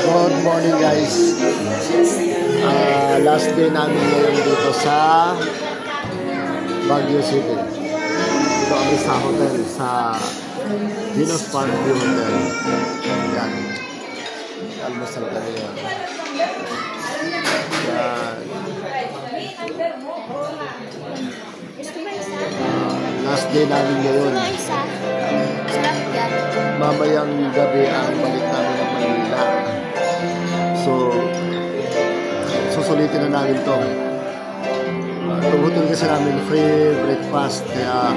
Good morning guys. Last day namin ngayon dito sa Baguio City. Dito kami sa hotel, sa Venus Park View Hotel. Yan. Almusal kami yan. Yan. Last day namin ngayon. Mamayang gabi ang balik namin ng Manila. So, susulitin na namin to. Itong hotel kasi namin free breakfast. Kaya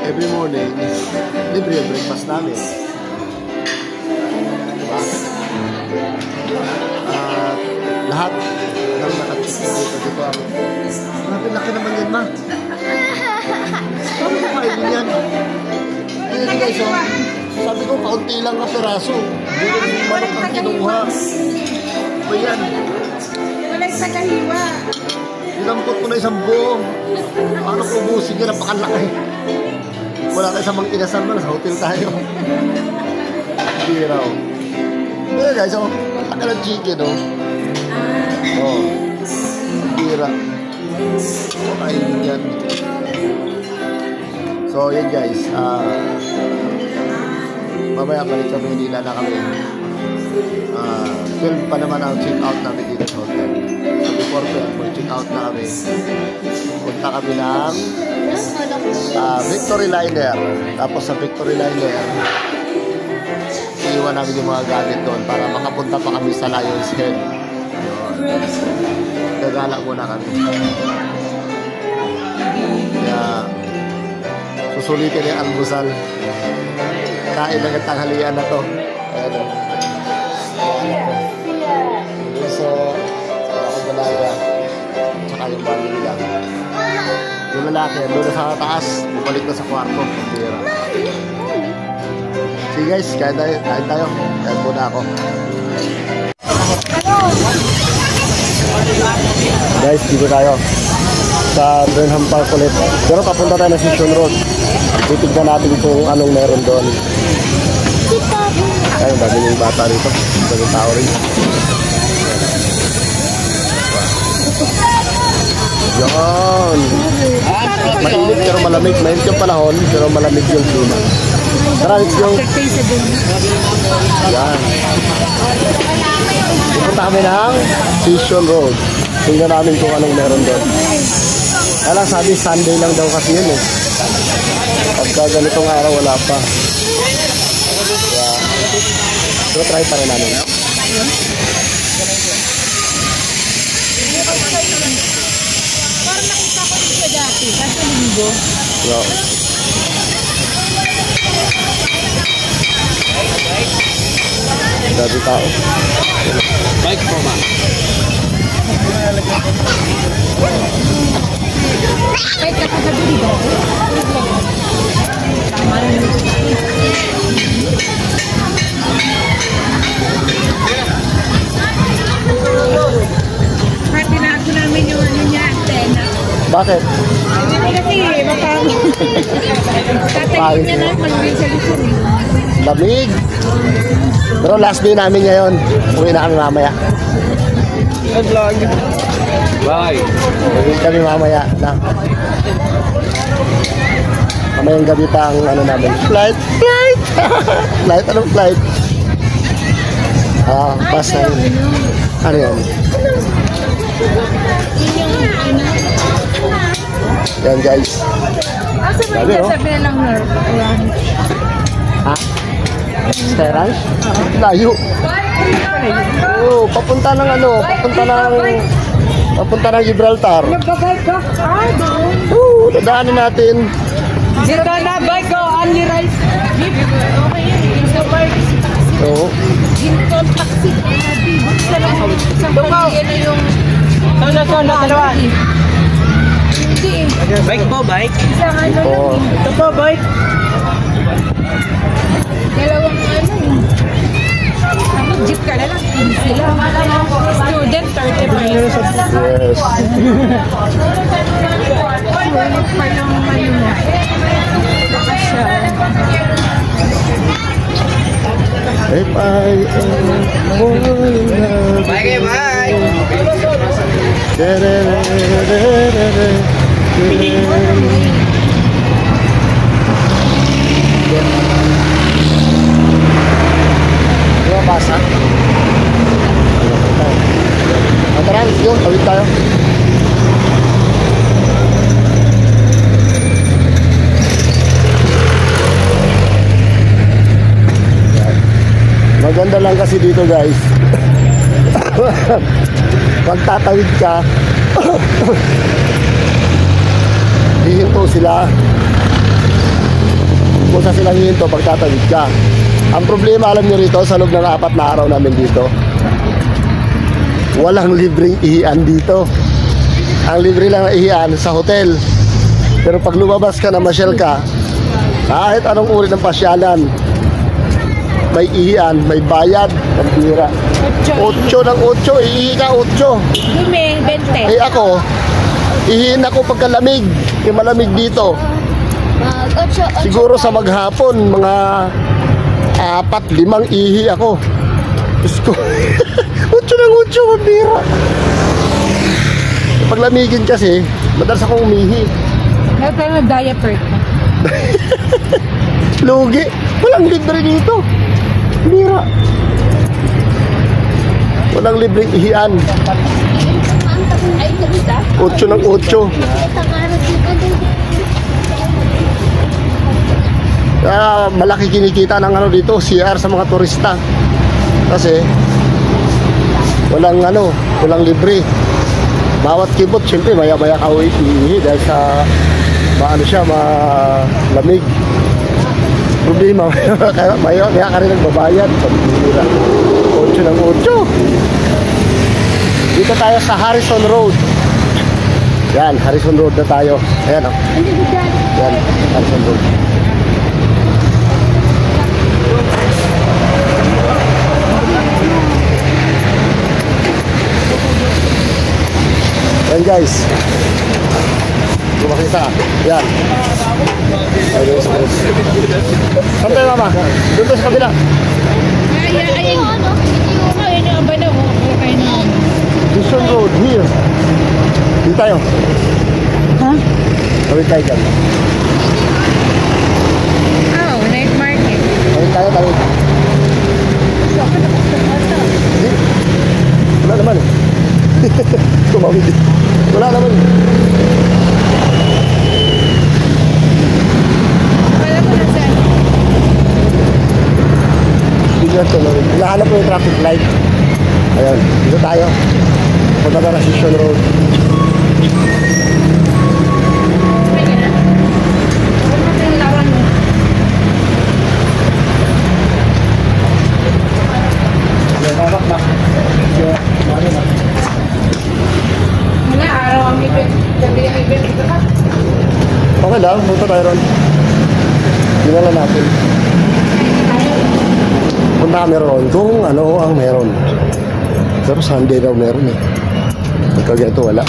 every morning, libre yung breakfast namin. Lahat ng nakachip dito ang marami laki naman yan, ma. Bakit kumain din yan? Hindi guys, oh. Sabi ko, kaunti lang na peraso. Hindi ko yung manok ang kinuha. Ba yan? Walay sa kahiwa. Inampot ko na isang buo. Paano ko ubusin yan? Napakalaki. Wala tayo sa mga inasal man. Sa hotel tayo. Hindi raw. Pero guys, oh. Laki ng chicken, oh. Oh. Hindi raw. Kain yan. So, yun guys. Mamaya balik kami, hindi na kami. 12 pa naman ang check out namin dito sa hotel. So before 12, check out na kami. Punta kami ng Victory Liner. Tapos sa Victory Liner, iiwan namin yung mga gamit doon para makapunta pa kami sa Lion's Head. Gagala muna kami. Kaya susulitin yung almusal. Kain ng tanghalian na to. Ayan o. So, ako dalaga. Tsaka yung bali nila. Yung lalaki, doon sa taas. Bumalik na sa kwarto. Pambira. Sige guys, kain tayo. Kain muna ako. Guys, dito tayo sa Burnham Park ulit. Pero papunta tayo na Station Road. Titignan natin kung anong meron doon. Ay, dami yung bata rito. Dami tao rin. Yan. Mainit pero malamig. Mainit yung panahon pero malamig yung klima. Tara, let's go. Yan. Pupunta kami ng Station Road. Tingnan namin kung anong meron doon. Kaya sabi Sunday lang daw kasi yun eh. Pagka ganitong araw wala pa. Kaya, so try pa rin namin. Parang nakita ko din siya dati. Kasi linggo. No. Dati tao. Bike po ba? Kahit nakakabili ba? Tama rin. Pati na ako namin yung ano niya, antena. Bakit? Kasi mapangit. Tatayin niya na malamig sa lisod. Lamig. Pero last day namin ngayon. Uwi na kami mamaya. Vlog. Bye. Uwi kami mamaya na. Mamayang gabi pa ang ano namin. Flight. Flight. Anong flight? Pass na yun. Ano yan? Yan guys. Asa mo yung sabi na lang nerve? Ha? Sterange? Layo. Oo, papunta ng ano, papunta ng Gibraltar. Nagka-bike ka? Ah, doon. Oo, dadaanin natin. Dito na, bike ko, only rice. Okay yun, so bike. Oo. Ginto, taxi. Isang pagyan na yung... Dalawa. Hindi eh. Bike po, bike. Isang ano lang. Ito po, bike. Dalawang ano eh. Jeep ka na lang. Sila. Student, 30 pesos. Yes. Sulit pa yung ano mo. Baka siya. If I ever fall in love. Bye, bye. Diba basa? Tara, let's go. Tawid tayo. Maganda lang kasi dito guys. Pag tatawid ka, hihinto sila. Kung sa silang hihinto pag tatawid ka. Ang problema, alam nyo rito, sa loob ng 4 na araw namin dito, walang libreng ihian dito. Ang libre lang na ihian sa hotel. Pero pag lumabas ka na masyal ka, kahit anong uri ng pasyalan, may ihian, may bayad, ang tira. 8 ng 8, ihi ka 8. Dumi, 20. Eh ako, ihiin ako pagkalamig. Eh malamig dito. Siguro sa maghapon, mga 4-5 ihi ako. Diyos ko. 8 ng 8, mabira. Paglamigin kasi, madalas akong umihi. Meron tayo ng diaper. Lugi. Walang libre dito. Mira. Walang libreng ihian. 8 ng 8. Malaki kinikita ng ano dito, CR sa mga turista. Kasi walang walang libre. Bawat kibot, siyempre maya-maya ka uihi dahil sa malamig. Problema, maya ka rin nagbabayad. 8 ng 8. Dito tayo sa Harrison Road. Yan, Harrison Road na tayo. Ayan o. Yan, Harrison Road. Yan guys. Kung makita. Yan. Ayun sa cross. Saan tayo mama? Doon tayo sa kabila. Harrison Road, here. Dito tayo. Ha? Tawid tayo dyan. Oh, night market. Tawid tayo, tawid. Hindi. Wala naman eh. Tumawid eh. Wala naman eh. Wala mo na saan. Bigyan tumawid. Hinahanap ko yung traffic light. Ayan, dito tayo. Punta na Harrison Road. Okay lang, punta tayo ron. Dinala natin. Punta kami ron kung ano ang meron. Pero Sunday daw meron eh. Pagkaganito wala.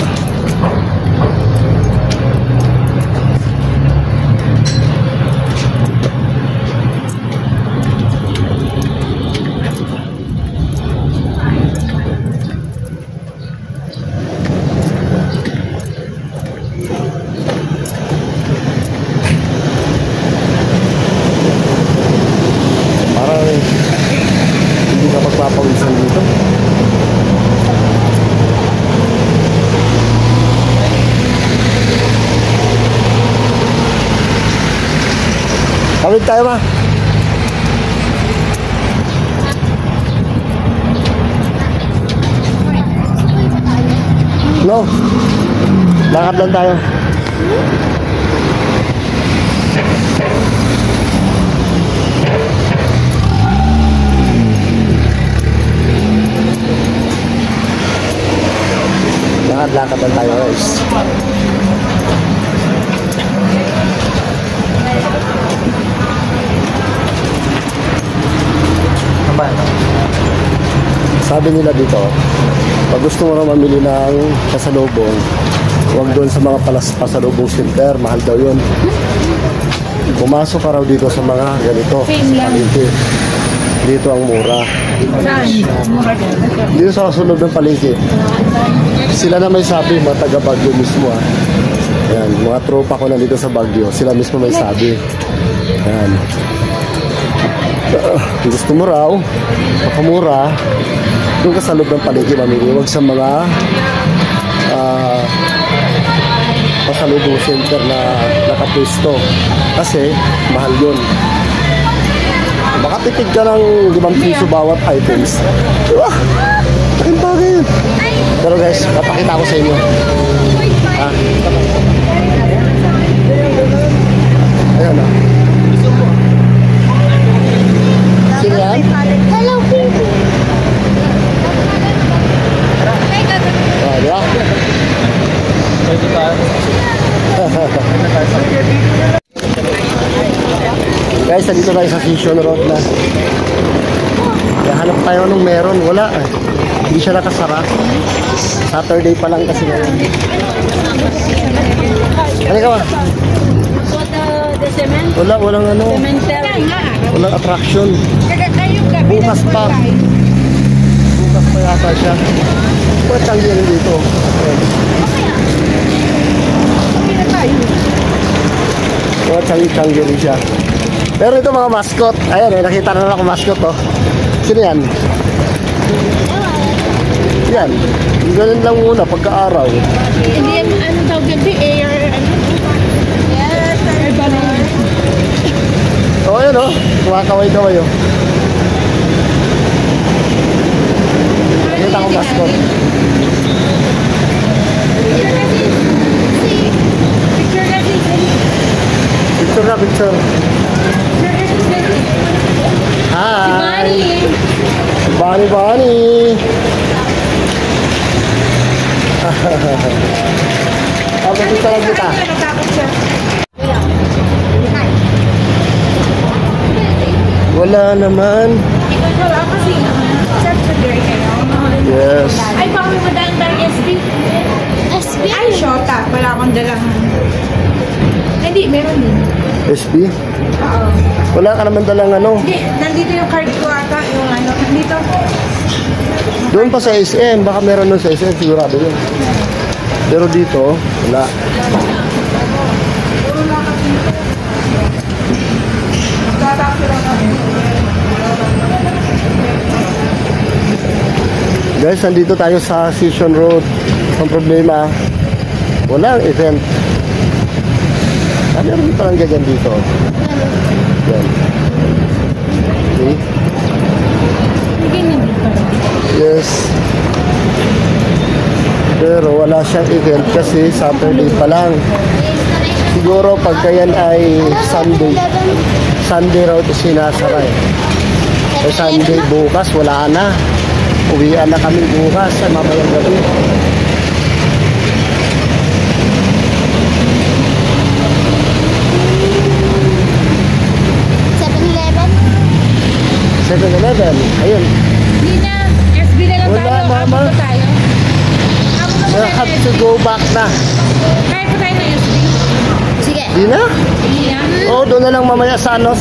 Parang hindi ka magpapawisan dito. Tawid tayo ba? No. Lakad lang tayo. Lakad lang tayo guys. Sabi nila dito, pag gusto mo na mamili ng pasalubong, huwag doon sa mga pasalubong center, mahal daw yun. Pumasok ka raw dito sa mga ganito, Same sa lang. palengke. Dito ang mura. Saan? Mura din. Dito sa kasunod ng palengke. Sila na may sabi, mga taga Baguio mismo ah. Ayan, mga tropa ko na dito sa Baguio. Sila mismo may sabi. Ayan. Gusto mo raw, makamura, doon ka sa loob ng palengke mamili. Huwag sa mga pasalubong center na nakapwesto. Kasi, mahal yun. Makatipid ka ng 5 piso bawat items. Diba? Laking bagay yun. Pero guys, papakita ko sa inyo. Ha? Ayan na. Sino yan? Hello, baby. Ah, diba? Guys, nandito tayo sa Station Road na. Hanap tayo nung meron. Wala eh. Hindi siya nakasara. Saturday pa lang kasi ngayon. Ano ka ba? Walang ano. Walang attraction. Bukas pa. Bukas pa yata siya. Wala tanggihan dito. Wala tanggihan siya. Pero ito mga mascot. Ayan eh, nakita na ako mascot oh. Sino yan? Yan. Ganun lang muna pagka-araw. Hindi yan, ano tawag yan? Air, ano? Yes, air balloon. Oo, yun oh. Kumakaway-kaway oh. Nakita ko mascot. Picture na, picture. Hi! Bunny! Pagkita lang kita. Wala naman. Wala kasi Saturday kayo. Yes. Ay, baka may madaan SB. SB? Ay, shota. Wala akong dalang. Hindi, meron din. SB? Oo. Wala ka naman dalang ano. Hindi, nandito yung card ko ata. Yung ano, nandito. Doon pa sa SM. Baka meron doon sa SM. Sigurado yun. Pero dito, wala. Guys, nandito tayo sa Station Road. Ang problema, walang event. Meron parang ganyan dito. Yan. Okay. Yes. Pero wala siyang event kasi Saturday pa lang. Siguro pagka yan ay Sunday. Sunday raw ito sinasara eh. So Sunday bukas wala na. Uwian na kami bukas sa mamayang gabi. Ayun. Hindi na. SB na lang Wala, tayo. mama. Abot tayo. Abot We have to go back na. Kaya po tayo ng SB. Sige. Di na? Hindi na. Oo, doon na lang mamaya sa ano,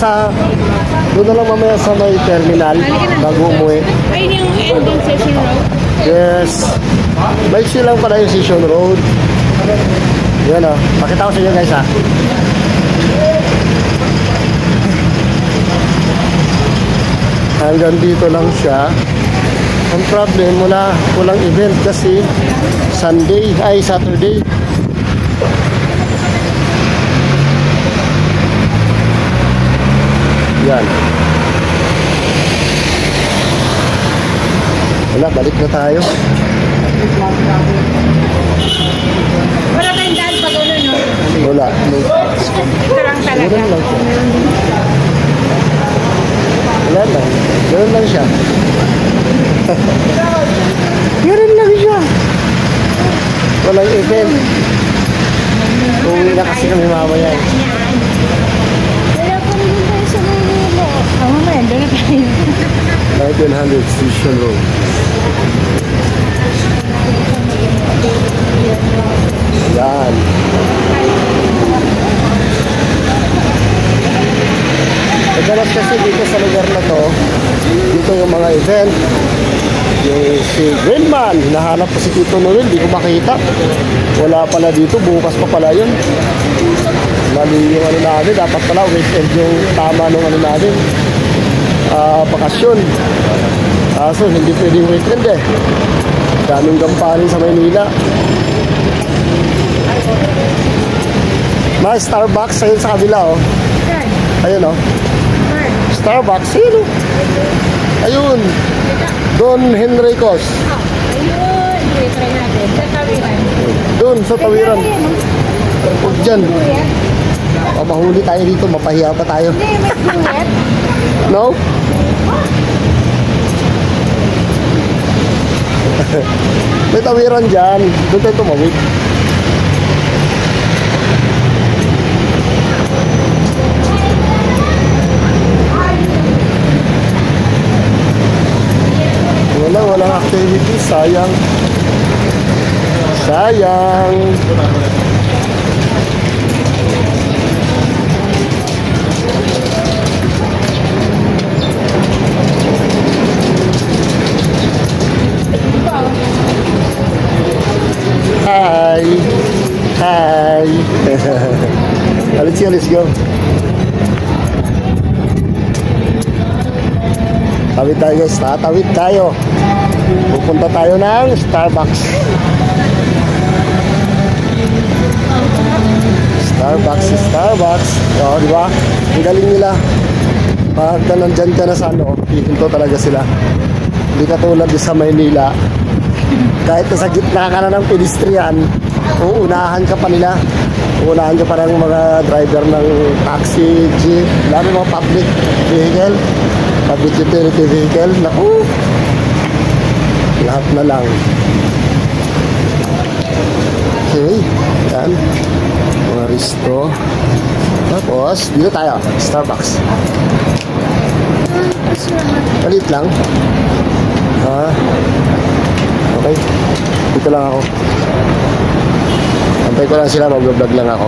doon na lang mamaya sa may terminal bago umuwi. Ayun yung ending session road. Yes. May silang pala yung Station Road. Yan o. Pakita ko sa inyo guys ha. Hanggang dito lang siya. Ang problem, walang event kasi Saturday. Yan. Wala, balik na tayo. Wala tayong daan pag ano, no? Wala. Ito lang talaga. Ganun lang siya. Wala lang. Ganun lang siya. Ganun lang siya. Walang event. Uwi na kasi kami mamaya. Wala pa rin tayo sa Manila. Oo, mamaya. Doon na tayo. 1900 Station Road. Yan. Madalas kasi dito sa lugar na to, dito yung mga event. Yung si Greenman, hinahanap ko si Tito Noel, di ko makita. Wala pala dito, bukas pa pala yun. Mali yung ano namin, dapat pala weekend yung tama nung ano namin. Bakasyon. So hindi pwedeng weekend eh. Daming gampanin sa Maynila. May Starbucks ayun sa kabila oh. Ayun oh. Starbucks, ayun oh. Ayun. Don Henricos. Ayun. Try natin. Sa tawiran. Doon sa tawiran. Huwag dyan. Mahuli tayo dito, mapahiya pa tayo. Hindi, may duet. No? May tawiran dyan. Doon tayo tumawid. Walang activity. Sayang. Sayang. Hi. Hi. Let's go. Tawid tayo guys, tatawid tayo. Pupunta tayo ng Starbucks. Starbucks. O, di ba? Ang galing nila. Pagka nandyan ka na sa ano, pihinto talaga sila. Hindi katulad sa Maynila. Kahit nasa gitna ka na ng pedestrian, uunahan ka pa nila. Uunahan ka pa ng mga driver ng taxi, jeep, lalo mga public vehicle, public utility vehicle. Naku, lahat na lang. Okay, yan. Mga resto. Tapos, dito tayo, Starbucks. Palit lang. Okay, dito lang ako. Antay ko lang sila, mag-vlog lang ako.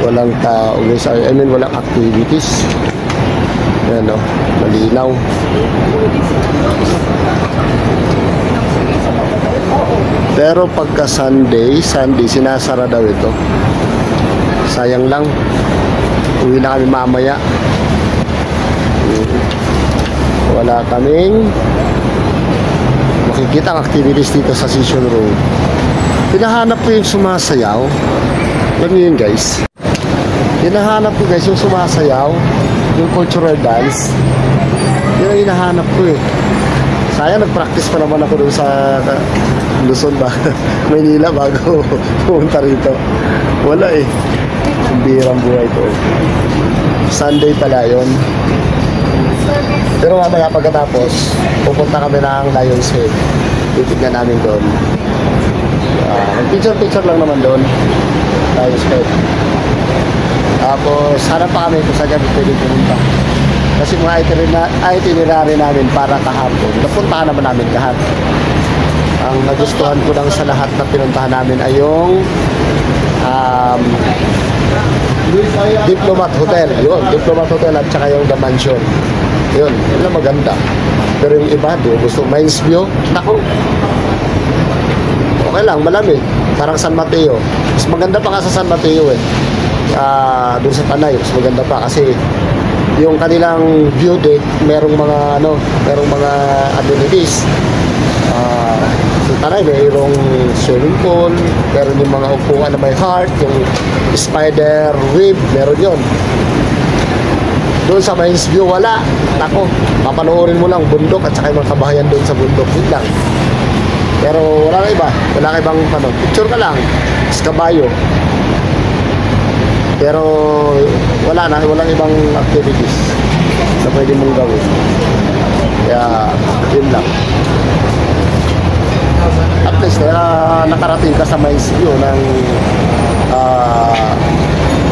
Walang tao guys, I mean walang activities. Ayan o, malinaw. Pero pagka Sunday sinasara daw ito. Sayang lang, uwi na kami mamaya. Wala kaming makikita ang activities dito sa Session Road. Hinahanap ko yung sumasayaw. Alam niyo yun guys, hinahanap ko guys yung sumasayaw, yung cultural dance. Yun ang hinahanap ko eh. Sayang, nag-practice pa naman ako doon sa Luzon ba? Maynila bago pumunta rito. Wala eh. Ang birang buhay ko. Sunday pala yun. Pero mamaya pagkatapos, pupunta kami ng Lions Head. Titignan namin doon. Picture lang naman doon. Lions Head. Tapos, hanap pa kami kung saan kami pwede pumunta. Kasi mga itinerary namin para kahapon. Napuntahan naman namin lahat. Ang nagustuhan ko lang sa lahat na pinuntahan namin ay yung Diplomat Hotel. Yun, Diplomat Hotel at saka yung The Mansion. Yun na maganda. Pero yung iba, gusto Mines View. Naku, okay lang, malamig. Parang San Mateo. Mas maganda pa nga sa San Mateo eh. Doon sa Tanay, mas maganda pa kasi yung kanilang view deck, merong mga amenities. Sa Tanay, mayroong swimming pool, meron yung mga upuan na may heart, yung spider web, meron yun. Doon sa Mines View, wala. Nako, papanoorin mo lang bundok at saka yung mga kabahayan doon sa bundok. Yun lang. Pero wala ka iba. Wala ka ibang picture ka lang. Sa kabayo. Pero walang ibang activities na pwede mong gawin. Kaya, yun lang. At least, nakarating ka sa Mines View ng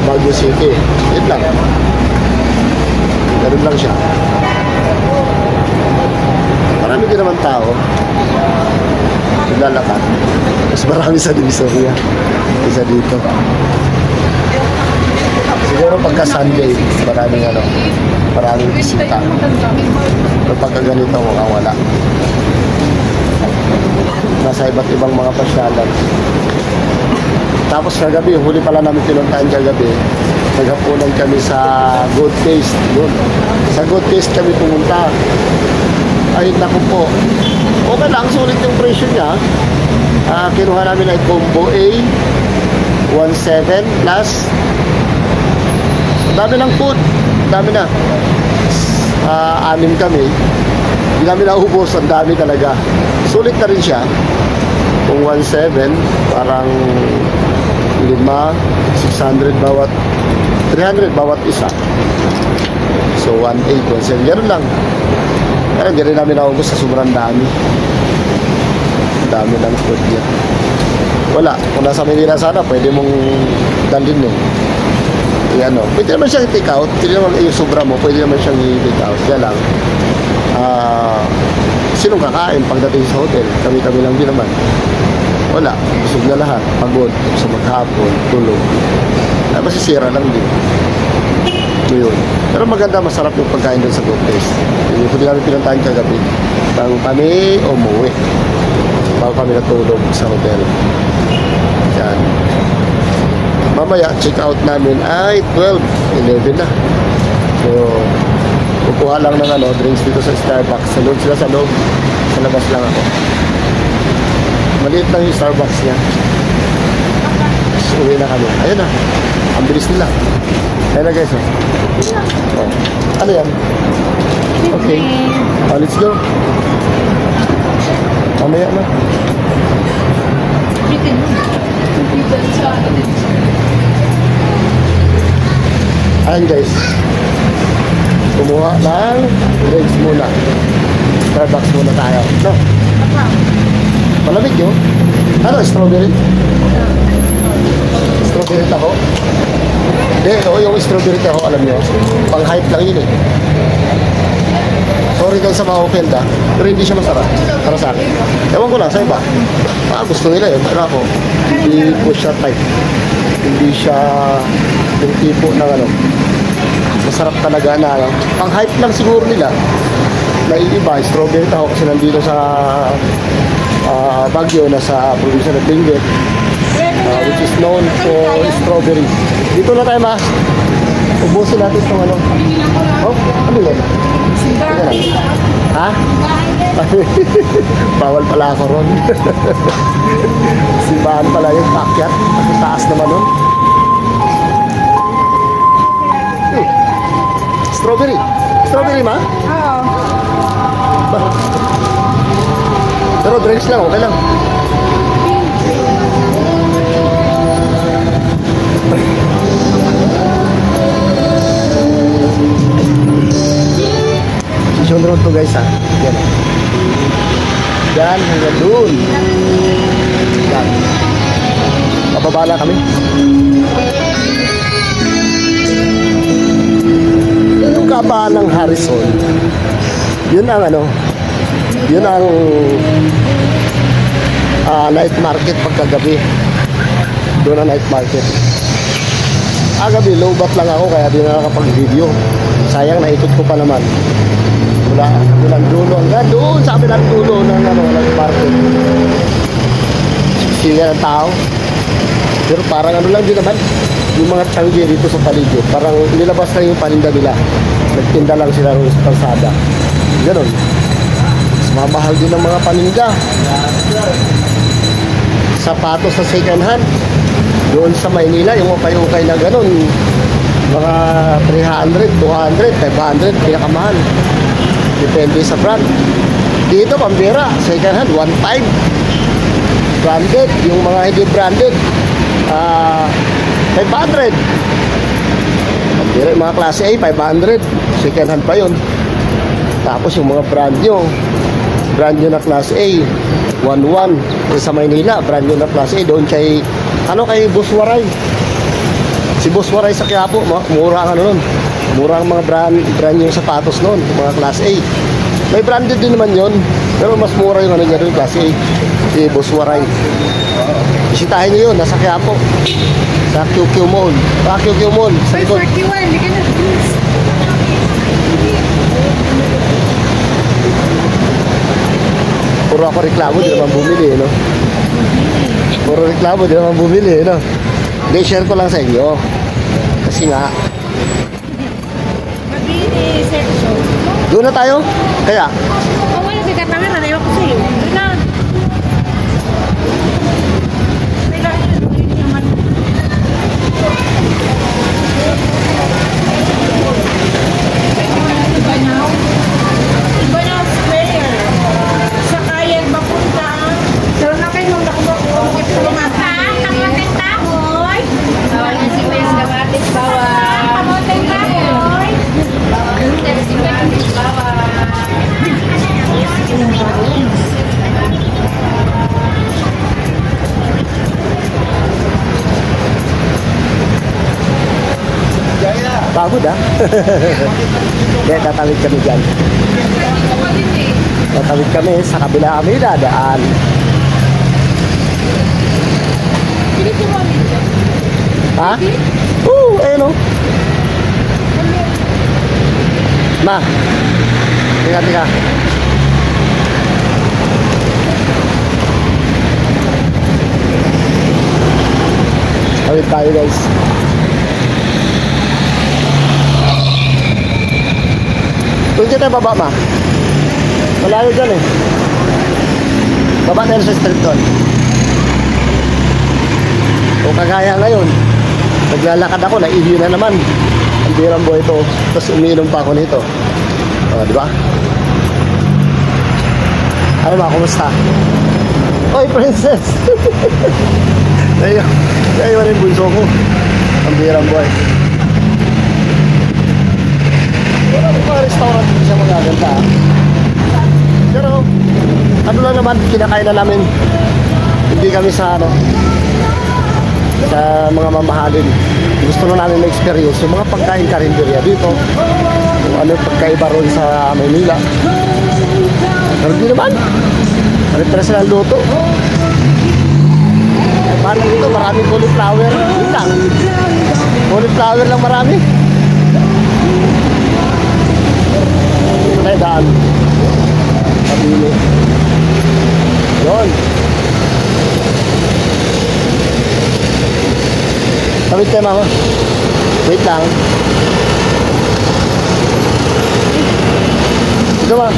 Baguio City. Yun lang. Ganun lang siya. Marami din naman tao naglalakad. Mas marami sa Divisoria kaysa dito. Kasi Siguro pagka Sunday, maraming bisita. Pero pagka ganito, mukhang wala. Nasa iba't ibang mga pasyalan. Tapos kagabi, huli pala namin pinuntahan kagabi. Naghapunan kami sa Good Taste. Doon. Sa Good Taste kami pumunta. Ay, naku po. Okay lang, sulit yung presyo niya. Kinuha namin ay combo A, 1.7 plus. Dami ng food. Dami na. 6 kami. Hindi namin naubos. Ang dami talaga. Sulit na rin siya. Kung 1.7, parang 5, 600 bawat, 300 bawat isa. So 1.8, 1.7. Ganoon lang. Pero hindi rin namin naubos sa sobrang dami. Dami ng food niya. Wala. Kung nasa Manila sana, pwede mong dalhin eh. Pwede naman siyang take out. Pwede naman yung sobra mo, pwede naman siyang i-take out. Kaya lang, sinong kakain pagdating sa hotel? Kami-kami lang din naman. Wala. Busog na lahat. Pagod. Sa maghapon. Tulog. Masisira lang din. Yun. Pero maganda, masarap yung pagkain doon sa Good Taste. Yung hindi namin pinuntahan kagabi. Bago kami umuwi. Bago kami natulog sa hotel. Yan. Mamaya, check out namin ay 12, 11 na. So, kukuha lang ng drinks dito sa Starbucks. Sa loob sila sa loob. Sa labas lang ako. Maliit lang yung Starbucks niya. So, uwi na kami. Ayun na. Ang bilis nila. Ayun na guys. Oh. Ano yan? Okay. Let's go. Mamaya na. Ayan guys. Kumuha ng drinks muna. Starbucks muna tayo. No? Malamig yun. Ano? Strawberry? Strawberry taho? Hindi, yung strawberry taho, alam nyo. Pang-hype lang yun eh. Sorry doon sa mga ofenda, pero hindi siya masarap para sa akin. Ewan ko lang, sa iba. Gusto nila yun, pero ako, hindi ko siya type. Hindi siya yung tipo ng masarap talaga na pang-hype lang siguro nila. Naiiba, strawberry taho kasi nandito sa Baguio, nasa probinsya ng Benguet, which is known for strawberry. Dito na tayo ubusin natin itong Oh, ano yan? Ha? Bawal pala ako ron. Simbahan pala yung pakyat. Ang taas naman nun. Strawberry. Strawberry ma? Oo. Pero drinks lang, okay lang. Station road to guys ha. Yan. Yan hanggang doon. Yan. Mababala kami. Yung kabaan ng Harrison, yun ang yun ang night market pagkagabi. Doon ang night market. Gabi, low bat lang ako kaya di na nakapag-video. Sayang, naikot ko pa naman. Walang dulo. Hanggang doon sa kabilang dulo ng night market. Sila ng tao. Pero parang lang din naman. Yung mga tanggi dito sa paligid. Parang nilabas lang yung paninda nila. Nagtinda lang sila rin sa kalsada. Ganon. Mamahal din ng mga paninda. Sapatos sa second hand. Doon sa Maynila, yung ukay-ukay na gano'n, mga 300, 200, 500, pinakamahal. Depende sa brand. Dito, pambira, second hand, 1.5. Branded, yung mga hindi branded, 500. Pambira, yung mga klase A, 500. Second hand pa yun. Tapos yung mga brand nyo na klase A, 1.1. Sa Maynila, brand nyo na klase A, doon kay kay Boss Waray. Si Boss Waray sa Quiapo, mura ang nun. Mura ang mga brand yung sapatos nun, mga class A. May branded din naman yun, pero mas mura yung niya doon, class A. Si Boss Waray. Bisitahin nyo yun, nasa Quiapo. Sa QQ Mall. QQ Mall, sa Ay, likod. 41. Hindi ka na, please. Puro ako reklamo, di naman bumili, no? Puro reklamo, di naman bumili, no? Hindi, share ko lang sa inyo. Kasi nga, Mabini, section. doon na tayo. Kaya, Kung wala si Katangan, nanayaw ko sa'yo. Doon lang. May lang yun naman. Ibanaw Square. Sa Kayag Bapunta. So, na kayo nung nakabako. Kamoting kahoy. Bawal na si Wes Kamatis. Bawal. Kamoting kahoy. Si Kamatis. Bawal. pagod ah. Kaya tatawid kami dyan. Tatawid kami, sa kabila kami dadaan. Ha? Oo, ayun o. Ma, tika. Tawid tayo guys. Doon dyan tayo baba, ma. Malayo dyan eh. Baba tayo sa street doon. O kagaya ngayon, naglalakad ako, naihi na naman. Ang birang buhay ito. Tapos umiinom pa ako nito. O, di ba? Ano ba, kumusta? Oy, princess! Naiwan yung bunso ko. Ang birang buhay. Wala may mga restaurant dito siya magaganda. Pero, ano lang naman, kinakain na namin. Hindi kami sa ano, sa mga mamahalin. Gusto na namin ma-experience yung mga pagkain karinderya dito. Kung ano yung pagkaiba ron sa Maynila. Pero di naman. Pare-pare sila luto. Paano dito? Maraming cauliflower. Yun lang. Cauliflower lang marami. Ito tayo daan. Pabili. Yun. Tawid tayo, mama. Wait lang. Ito ba?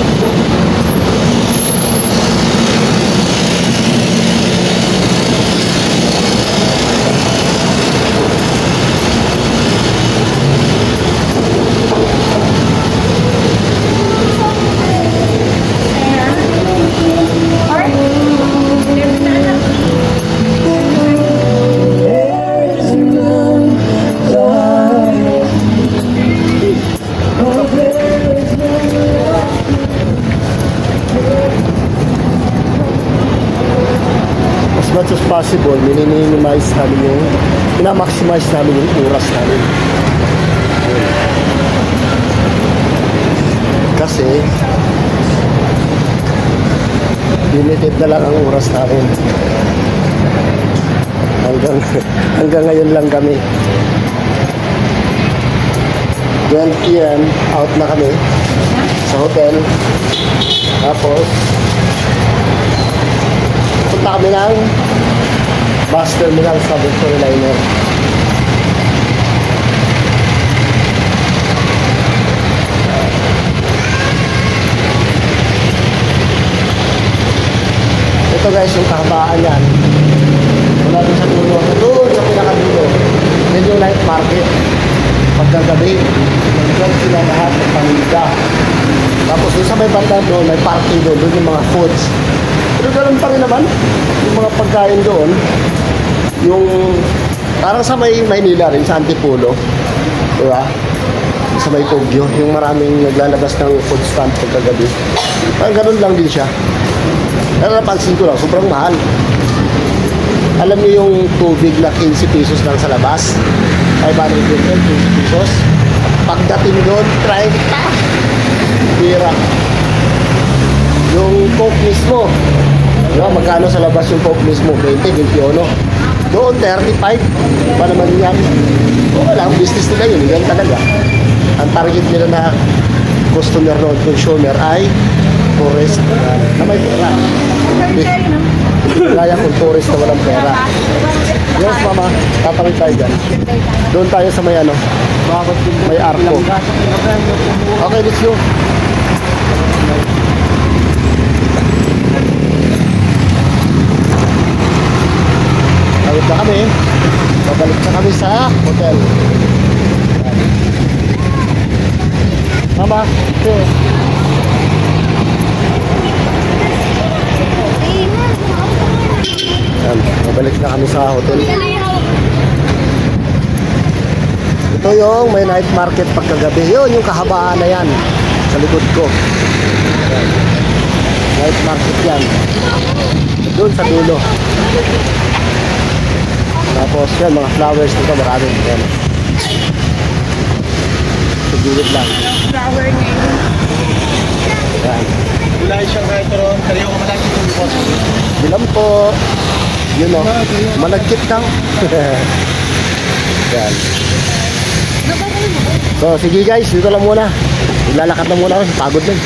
As much as possible, minimize namin yung, minamaximize namin yung oras namin. Kasi, limited na lang ang oras namin. Hanggang ngayon lang kami. 12 p.m. out na kami sa hotel. Tapos, punta kami ng bus terminal sa Victoria Liner. Ito guys, yung kahabaan yan. Wala din sa dulo. Doon sa pinakadulo. Yan yung night market. Pagkagabi, nag-drive sila lahat ng paninda. Tapos doon sa may banda doon, may parking doon. Doon yung mga foods. Pero ganun pa rin naman. Yung mga pagkain doon, yung parang sa may Maynila rin, sa Antipolo. Diba? Sa may Tokyo, yung maraming naglalabas ng food stand pagkagabi. Parang ganun lang din siya. Pero napansin ko lang, sobrang mahal. Alam niyo yung tubig na 15 pesos lang sa labas? 500 ml, 15 pesos. Pagdating doon, 30. Pira. Yung Coke mismo, Diba, magkano sa labas yung Coke mismo? 20, 21. Doon, 35. Ba naman yan? Wala, ang business nila yun. Yan talaga. Ang target nila na customer o consumer ay tourist na may pera. Hindi kaya kung tourist na walang pera. Yes, mama. Tatawid tayo dyan. Doon tayo sa may ano. May arko. Okay, let's go. Tawid na kami. Babalik na kami sa hotel. Mama, ito. Yan, babalik na kami sa hotel. Ito yung may night market pagkagabi. Yun yung kahabaan na yan sa likod ko. Yan. Night market yan. Doon sa dulo. Tapos yan, mga flowers dito marami. Yan. Sa gilid lang. Flower na yun. Yan. Wala siyang restaurant. Kaliyo ko malaki kung bukos. Bilang po. Yun o. Malagkit lang. Yan. So, sige guys, dito lang muna. Lalakad na muna ako. Pagod din.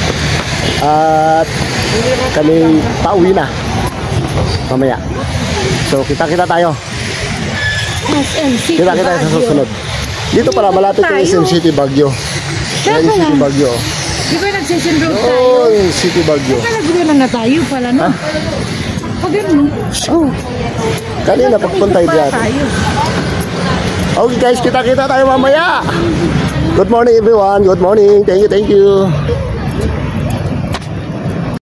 At kami pauwi na. Mamaya. So, kita-kita tayo. SM City Kita-kita tayo sa susunod. Dito pala, malapit yung SM City Baguio. Yan yung City Baguio. Di ba nag-session road tayo? Oh, yung City Baguio. Nagbiyo na tayo pala, no? Pag ganun. Oh. Kanina, pagpunta diyan. Okay guys, kita-kita tayo mamaya. Good morning everyone. Good morning. Thank you, thank you.